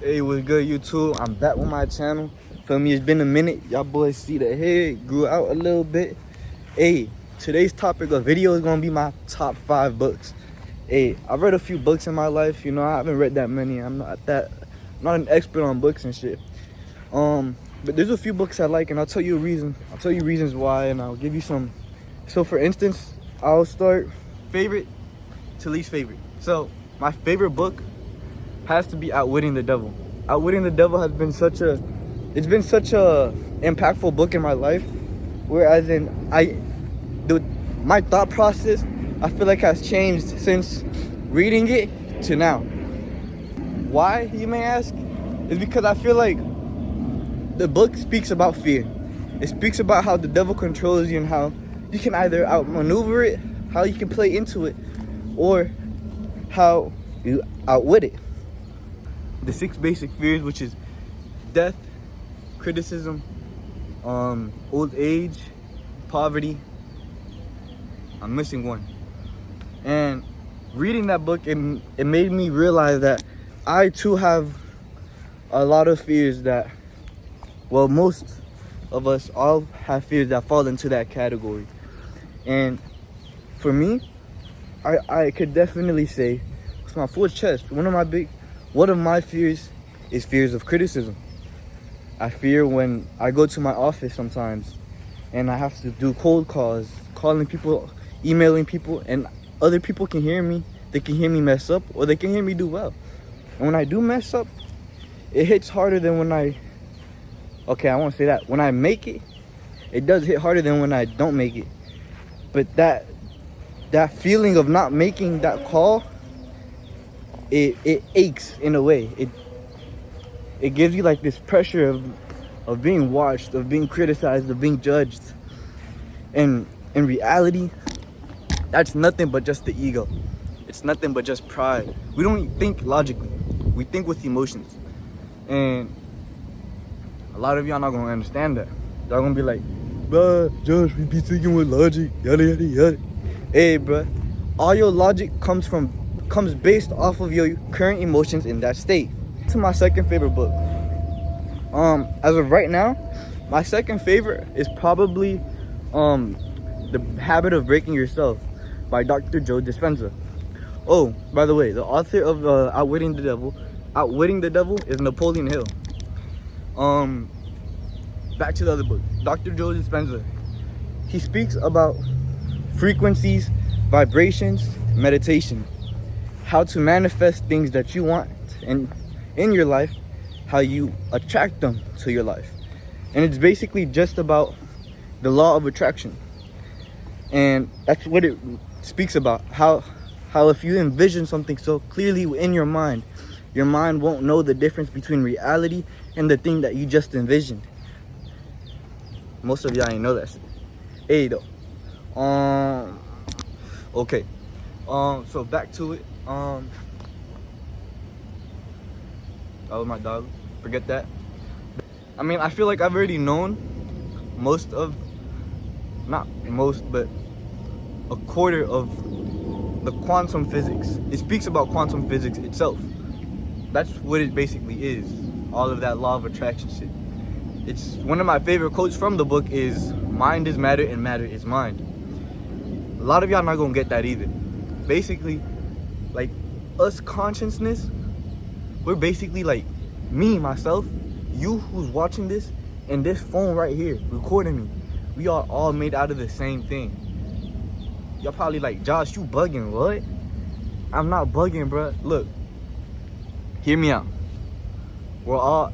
Hey, what's good, YouTube? I'm back with my channel. Feel me? It's been a minute. Y'all boys see the head grew out a little bit. Hey, today's topic of video is gonna be my top 5 books. Hey, I've read a few books in my life. You know, I haven't read that many. I'm not an expert on books and shit. But there's a few books I like, and I'll tell you a reason. I'll tell you reasons why, and I'll give you some. So, for instance, I'll start favorite to least favorite. So, my favorite book has to be Outwitting the Devil. Outwitting the Devil has been such a impactful book in my life. Whereas my thought process, I feel like has changed since reading it to now. Why, you may ask? Is because I feel like the book speaks about fear. It speaks about how the devil controls you and how you can either outmaneuver it, how you can play into it, or how you outwit it. The 6 basic fears, which is death, criticism, old age, poverty. I'm missing one. And reading that book, it made me realize that I too have a lot of fears that, well, most of us all have fears that fall into that category. And for me, I could definitely say, with my full chest, one of my fears is fears of criticism. I fear when I go to my office sometimes and I have to do cold calls, calling people, emailing people, and other people can hear me. They can hear me mess up, or they can hear me do well. And when I do mess up, it hits harder than when I won't say that. When I make it, it does hit harder than when I don't make it. But that feeling of not making that call, it aches in a way. It gives you like this pressure of being watched, of being criticized, of being judged. And in reality, that's nothing but just the ego. It's nothing but just pride. We don't think logically. We think with emotions. And a lot of y'all not gonna understand that. Y'all gonna be like, bruh, Josh, we be thinking with logic, yada yada yada. Hey, bruh, all your logic comes based off of your current emotions in that state. To my second favorite book. As of right now, my second favorite is probably The Habit of Breaking Yourself by Dr. Joe Dispenza. Oh, by the way, the author of Outwitting the Devil is Napoleon Hill. Back to the other book, Dr. Joe Dispenza. He speaks about frequencies, vibrations, meditation, how to manifest things that you want in your life, how you attract them to your life. And it's basically just about the law of attraction. And that's what it speaks about. How if you envision something so clearly in your mind won't know the difference between reality and the thing that you just envisioned. Most of y'all ain't know that shit. Hey though. Okay. So back to it. That was my dog. Forget that. I mean, I feel like I've already known not most, but a quarter of the quantum physics. It speaks about quantum physics itself. That's what it basically is. All of that law of attraction shit. It's one of my favorite quotes from the book is, mind is matter and matter is mind. A lot of y'all not gonna get that either. Basically, like, us consciousness, we're basically like me, myself, you who's watching this, and this phone right here recording me. We are all made out of the same thing. Y'all probably like, Josh, you bugging, what? I'm not bugging, bruh. Look, hear me out. We're all,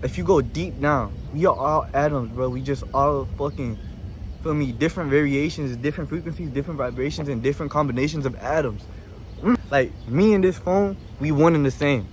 if you go deep down, we are all atoms, bro. We just all fucking, feel me, different variations, different frequencies, different vibrations, and different combinations of atoms. Like, me and this phone, we one and the same.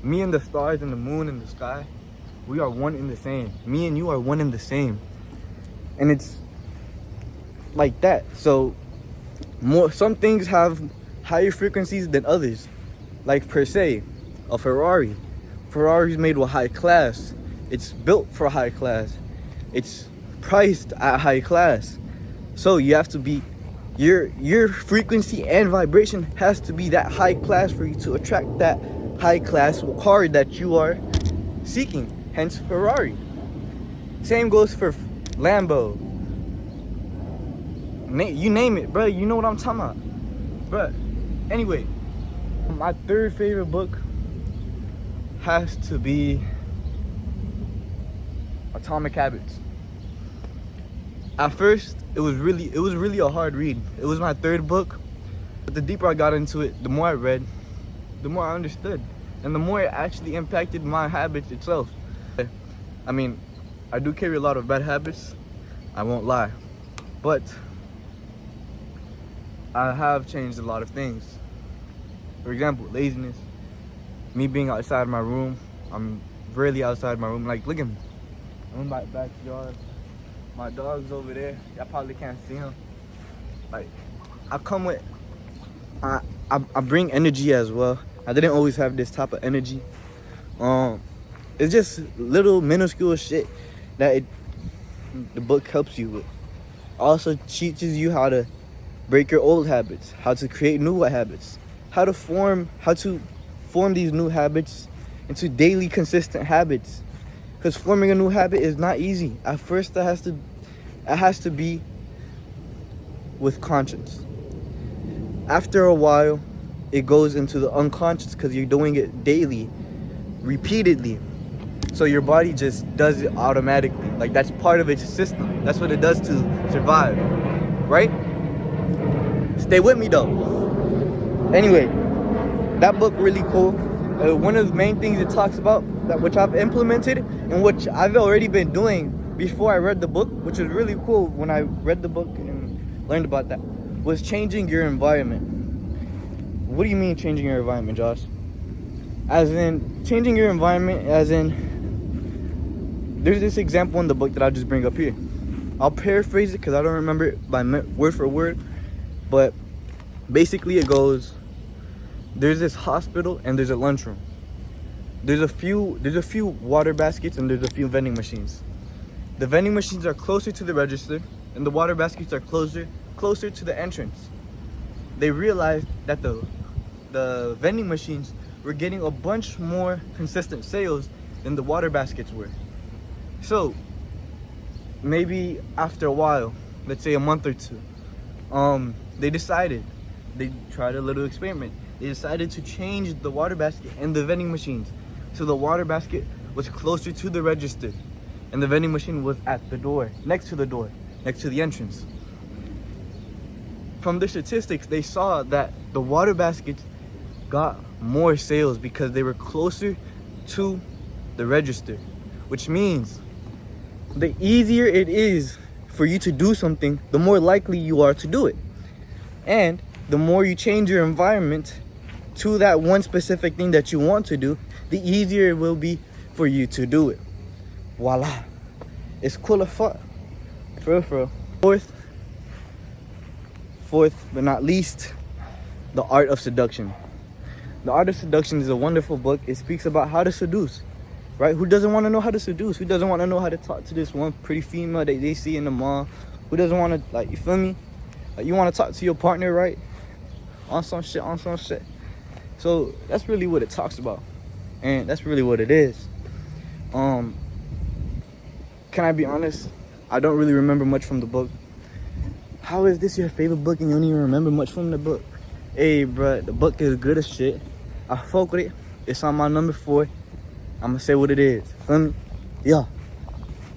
Me and the stars and the moon and the sky, we are one and the same. Me and you are one and the same. And it's like that. So some things have higher frequencies than others. Like, per se, a Ferrari. Ferrari's made with high class. It's built for high class. It's priced at high class. So you have to be, your frequency and vibration has to be that high class for you to attract that high class car that you are seeking, hence Ferrari. Same goes for Lambo. You name it, bro. You know what I'm talking about, bro. Anyway, my third favorite book has to be Atomic Habits. At first, it was really a hard read. It was my third book, but the deeper I got into it, the more I read, the more I understood, and the more it actually impacted my habits itself. I mean, I do carry a lot of bad habits, I won't lie, but I have changed a lot of things. For example, laziness. Me being outside my room, I'm rarely outside my room. Like, look at me. I'm in my backyard. My dog's over there. Y'all probably can't see him. Like, I come with, I bring energy as well. I didn't always have this type of energy. It's just little minuscule shit that the book helps you with. Also teaches you how to break your old habits, how to create new habits, how to form these new habits into daily consistent habits. Because forming a new habit is not easy. At first, it has to be with conscience. After a while, it goes into the unconscious because you're doing it daily, repeatedly. So your body just does it automatically. Like, that's part of its system. That's what it does to survive, right? Stay with me though. Anyway, that book really cool. One of the main things it talks about, which I've implemented and which I've already been doing before I read the book, which is really cool when I read the book and learned about that, was changing your environment. What do you mean changing your environment, Josh? As in, changing your environment, as in, there's this example in the book that I'll just bring up here. I'll paraphrase it because I don't remember it by word for word, but basically it goes, there's this hospital and there's a lunchroom. There's a few water baskets and there's a few vending machines. The vending machines are closer to the register and the water baskets are closer to the entrance. They realized that the vending machines were getting a bunch more consistent sales than the water baskets were. So maybe after a while, let's say a month or two, they tried a little experiment. They decided to change the water basket and the vending machines. So the water basket was closer to the register and the vending machine was at the door, next to the entrance. From the statistics, they saw that the water baskets got more sales because they were closer to the register, which means the easier it is for you to do something, the more likely you are to do it. And the more you change your environment to that one specific thing that you want to do, the easier it will be for you to do it. Voila. It's cool as fuck. For real. Fourth, but not least, The Art of Seduction. The Art of Seduction is a wonderful book. It speaks about how to seduce, right? Who doesn't want to know how to seduce? Who doesn't want to know how to talk to this one pretty female that they see in the mall? Who doesn't want to, like, you feel me? Like, you want to talk to your partner, right? On some shit. So that's really what it talks about. And that's really what it is. Can I be honest? I don't really remember much from the book. How is this your favorite book and you don't even remember much from the book? Hey, bruh, the book is good as shit. I fuck with it. It's on my number 4. I'm gonna say what it is. Feel me? Yeah.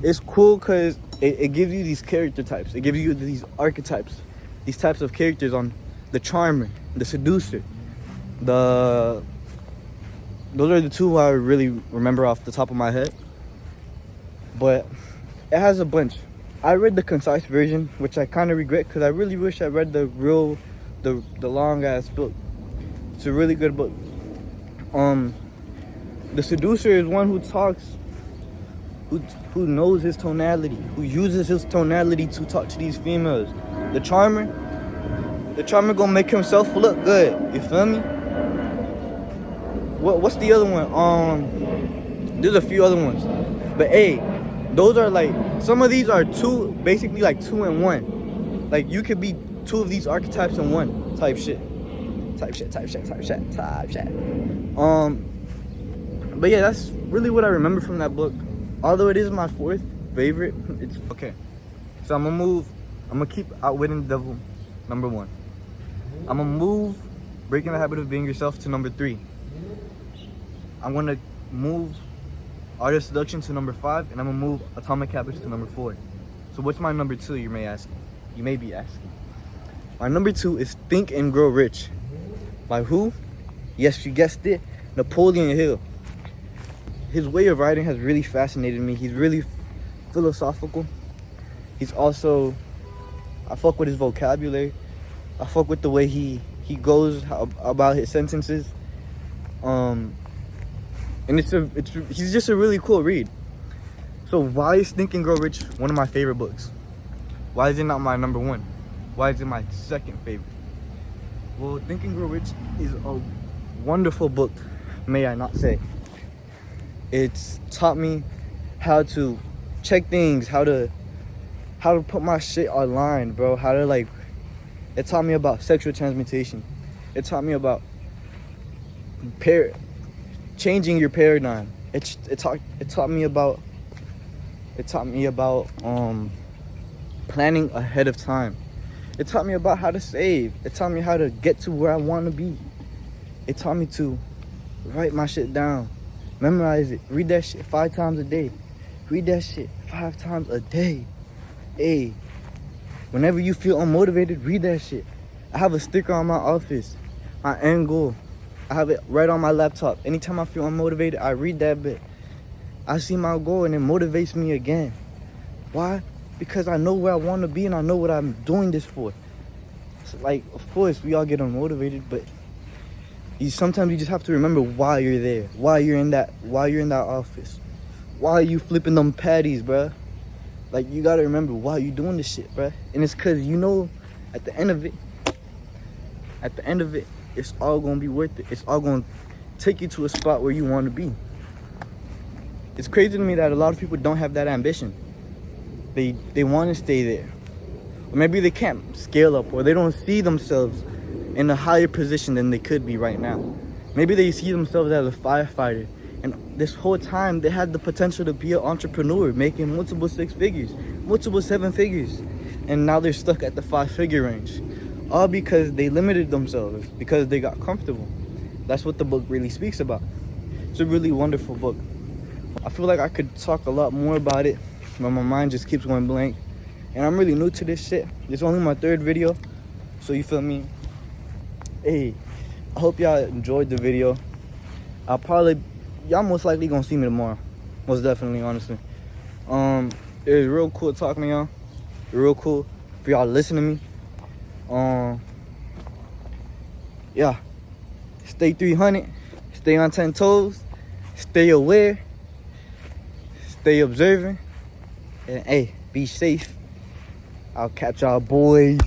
It's cool because it gives you these character types. It gives you these archetypes. These types of characters on the charmer, the seducer. Those are the two I really remember off the top of my head. But it has a bunch. I read the concise version, which I kind of regret because I really wish I read the long ass book. It's a really good book. The seducer is one who talks, who knows his tonality, who uses his tonality to talk to these females. The charmer gonna make himself look good. You feel me? What's the other one? There's a few other ones, but hey, those are like, some of these are basically like 2 in 1. Like, you could be 2 of these archetypes in one type shit. But yeah, that's really what I remember from that book. Although it is my fourth favorite, it's okay. So I'm gonna keep Outwitting the Devil, number 1. I'm gonna move Breaking the Habit of Being Yourself to number 3. I'm gonna move Art of Seduction to number 5, and I'm gonna move Atomic Habits to number 4. So what's my number 2, you may ask? You may be asking. My number 2 is Think and Grow Rich. By who? Yes, you guessed it, Napoleon Hill. His way of writing has really fascinated me. He's really philosophical. He's also, I fuck with his vocabulary. I fuck with the way he goes about his sentences. And he's just a really cool read. So why is Think and Grow Rich one of my favorite books? Why is it not my number 1? Why is it my second favorite? Well, Think and Grow Rich is a wonderful book, may I not say. It's taught me how to check things, how to put my shit online, bro. It taught me about sexual transmutation. It taught me about changing your paradigm. It taught me about planning ahead of time. It taught me about how to save. It taught me how to get to where I want to be. It taught me to write my shit down, memorize it, read that shit 5 times a day. Read that shit 5 times a day. Hey, whenever you feel unmotivated, read that shit. I have a sticker on my office, my end goal. I have it right on my laptop. Anytime I feel unmotivated, I read that bit. I see my goal and it motivates me again. Why? Because I know where I want to be and I know what I'm doing this for. So, like, of course, we all get unmotivated, but sometimes you just have to remember why you're there, why you're in that office, why are you flipping them patties, bruh. Like, you gotta remember why you doing this shit, bruh. And it's cause you know, at the end of it, it's all gonna be worth it. It's all gonna take you to a spot where you want to be. It's crazy to me that a lot of people don't have that ambition. They want to stay there, or maybe they can't scale up, or they don't see themselves in a higher position than they could be right now. Maybe they see themselves as a firefighter, and this whole time they had the potential to be an entrepreneur, making multiple 6 figures, multiple 7 figures, and now they're stuck at the 5-figure range, all because they limited themselves, because they got comfortable. That's what the book really speaks about. It's a really wonderful book. I feel like I could talk a lot more about it, but my mind just keeps going blank, and I'm really new to this shit. It's only my 3rd video, so you feel me? Hey, I hope y'all enjoyed the video. Y'all most likely gonna see me tomorrow, most definitely, honestly. It was real cool talking to y'all. Real cool for y'all to listen to me. Yeah, stay 300, stay on 10 toes, stay aware, stay observant, and hey, be safe. I'll catch y'all boys.